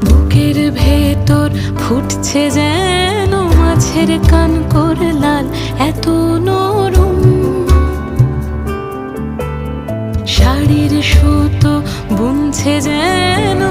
বুকের ভেতর ফুটছে যেন মাছের কান করে লাল, এত নরম। শাড়ির সুতো বুনছে যেন